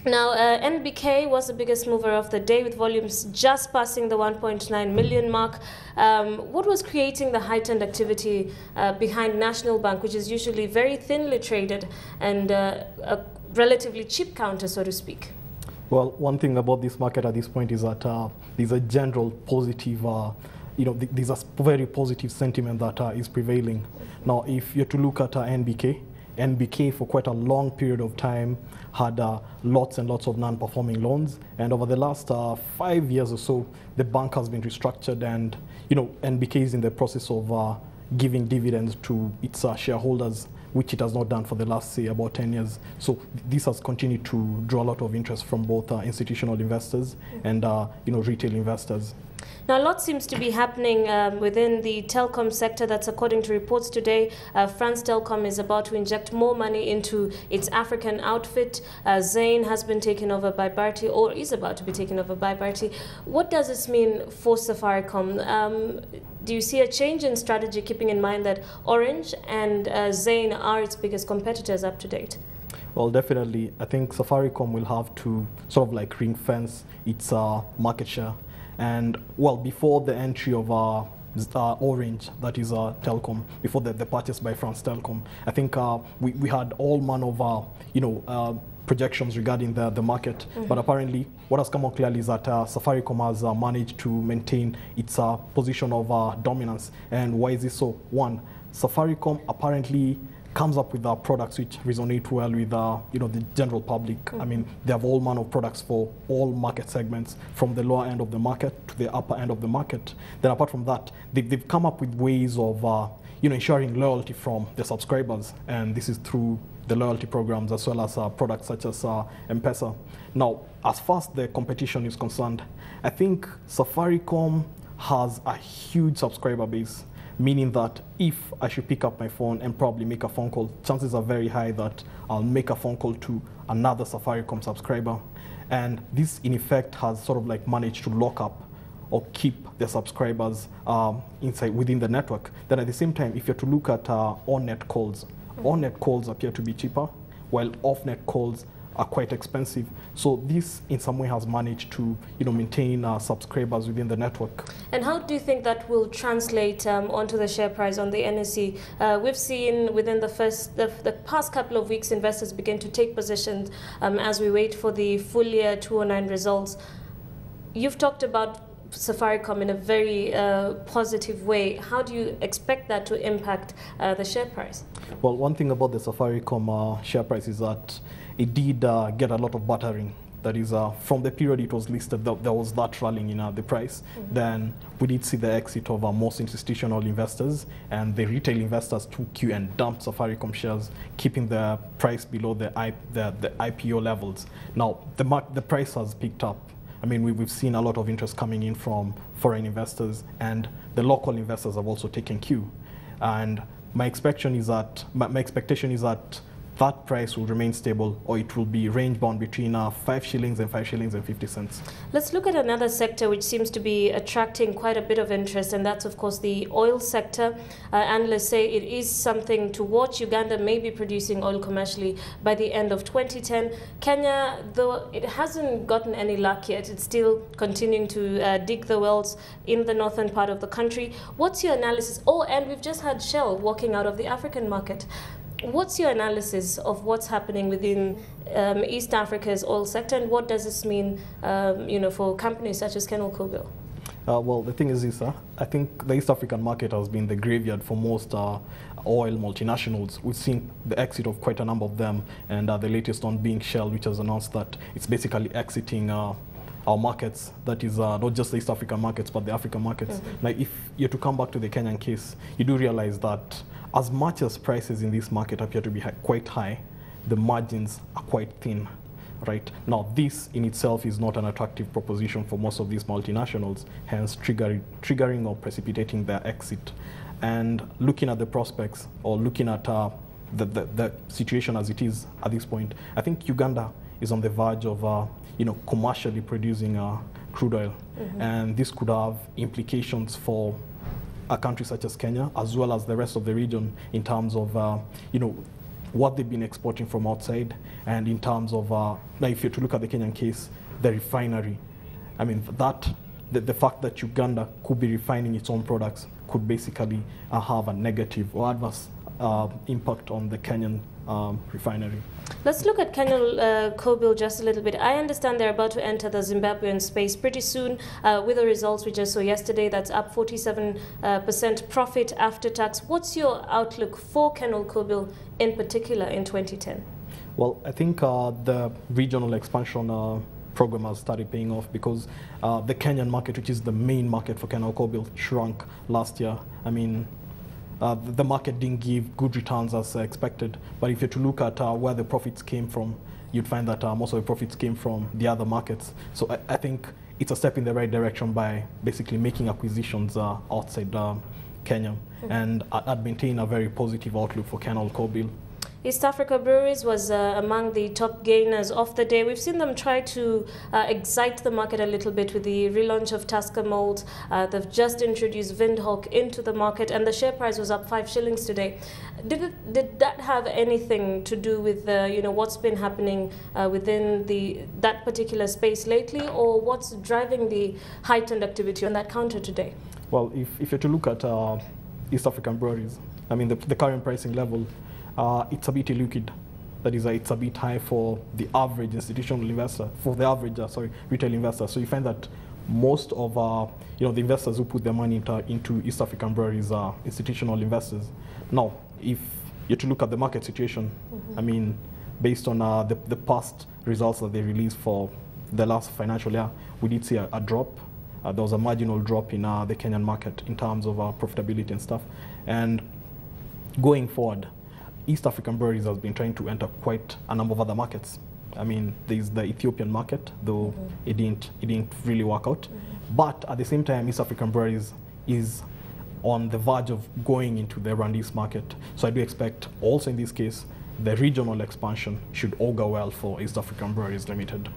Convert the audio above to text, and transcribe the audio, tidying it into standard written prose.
Now, NBK was the biggest mover of the day with volumes just passing the 1.9 million mark. What was creating the heightened activity behind National Bank, which is usually very thinly traded and a relatively cheap counter, so to speak? Well, one thing about this market at this point is that there's a general positive, there's a very positive sentiment that is prevailing. Now, if you're to look at NBK for quite a long period of time had lots and lots of non-performing loans, and over the last 5 years or so, the bank has been restructured, and NBK is in the process of giving dividends to its shareholders, which it has not done for the last, say, about 10 years. So this has continued to draw a lot of interest from both institutional investors and retail investors. Now, a lot seems to be happening within the telecom sector. That's according to reports today. France Telecom is about to inject more money into its African outfit. Zain has been taken over by Bharti, or is about to be taken over by Bharti. What does this mean for Safaricom? Do you see a change in strategy, keeping in mind that Orange and Zain are its biggest competitors up to date? Well, definitely. I think Safaricom will have to sort of like ring fence its market share. And well, before the entry of Orange, that is Telecom, before the purchase by France Telecom, I think we had all manner of projections regarding the market. But apparently, what has come out clearly is that Safaricom has managed to maintain its position of dominance. And why is this so? One, Safaricom apparently comes up with products which resonate well with the general public. I mean, they have all manner of products for all market segments, from the lower end of the market to the upper end of the market. Then apart from that, they've come up with ways of ensuring loyalty from the subscribers, and this is through the loyalty programs as well as products such as M-Pesa. Now, as far as the competition is concerned, I think Safaricom has a huge subscriber base, meaning that if I should pick up my phone and probably make a phone call, chances are very high that I'll make a phone call to another Safaricom subscriber. And this, in effect, has sort of like managed to lock up or keep the subscribers within the network. Then at the same time, if you're to look at on-net calls, on-net calls appear to be cheaper, while off-net calls are quite expensive. So this in some way has managed to maintain subscribers within the network. And how do you think that will translate onto the share price on the NSE? We've seen within the past couple of weeks, investors begin to take positions as we wait for the full year 2009 results. You've talked about Safaricom in a very positive way. How do you expect that to impact the share price? Well, one thing about the Safaricom share price is that it did get a lot of battering. That is, from the period it was listed, there was that rallying in the price. Then we did see the exit of most institutional investors, and the retail investors took you and dumped Safaricom shares, keeping the price below the IPO levels. Now, the price has picked up. I mean, we've seen a lot of interest coming in from foreign investors, and the local investors have also taken cue. And my expectation is that that price will remain stable, or it will be range bound between 5 shillings and 5 shillings and 50 cents. Let's look at another sector which seems to be attracting quite a bit of interest, and that's of course the oil sector. Analysts say it is something to watch. Uganda may be producing oil commercially by the end of 2010. Kenya, though it hasn't gotten any luck yet, it's still continuing to dig the wells in the northern part of the country. What's your analysis? Oh, and we've just had Shell walking out of the African market. What's your analysis of what's happening within East Africa's oil sector, and what does this mean, for companies such as Kenol Kobil? Well, the thing is this, I think the East African market has been the graveyard for most oil multinationals. We've seen the exit of quite a number of them, and the latest one being Shell, which has announced that it's basically exiting our markets, that is not just the East African markets, but the African markets. Now, if you're to come back to the Kenyan case, you do realize that as much as prices in this market appear to be quite high, the margins are quite thin, right? Now, this in itself is not an attractive proposition for most of these multinationals, hence triggering or precipitating their exit. And looking at the prospects, or looking at the situation as it is at this point, I think Uganda is on the verge of commercially producing crude oil. And this could have implications for a country such as Kenya, as well as the rest of the region, in terms of what they've been exporting from outside, and in terms of, like if you're to look at the Kenyan case, the refinery. I mean, the fact that Uganda could be refining its own products could basically have a negative or adverse impact on the Kenyan refinery. Let's look at Kenol Kobil just a little bit. I understand they're about to enter the Zimbabwean space pretty soon with the results we just saw yesterday. That's up 47% profit after tax. What's your outlook for Kenol Kobil in particular in 2010? Well, I think the regional expansion program has started paying off because the Kenyan market, which is the main market for Kenol Kobil, shrunk last year. I mean, the market didn't give good returns as expected. But if you're to look at where the profits came from, you'd find that most of the profits came from the other markets. So I think it's a step in the right direction by basically making acquisitions outside Kenya. And I'd maintain a very positive outlook for Kenol Kobil. East Africa Brewries was among the top gainers of the day. We've seen them try to excite the market a little bit with the relaunch of Tusker Malt. They've just introduced Windhoek into the market, and the share price was up 5 shillings today. Did that have anything to do with what's been happening within that particular space lately, or what's driving the heightened activity on that counter today? Well, if you're to look at East African Breweries, I mean the current pricing level, it's a bit illiquid. That is, it's a bit high for the average institutional investor, for the average retail investor. So you find that most of the investors who put their money into East African breweries are institutional investors. Now, if you're to look at the market situation, I mean, based on the past results that they released for the last financial year, we did see a drop. There was a marginal drop in the Kenyan market in terms of profitability and stuff. And going forward, East African Breweries has been trying to enter quite a number of other markets. I mean, there's the Ethiopian market, though it didn't really work out. But at the same time, East African Breweries is on the verge of going into the Rwandese market. So I do expect also in this case, the regional expansion should augur well for East African Breweries Limited.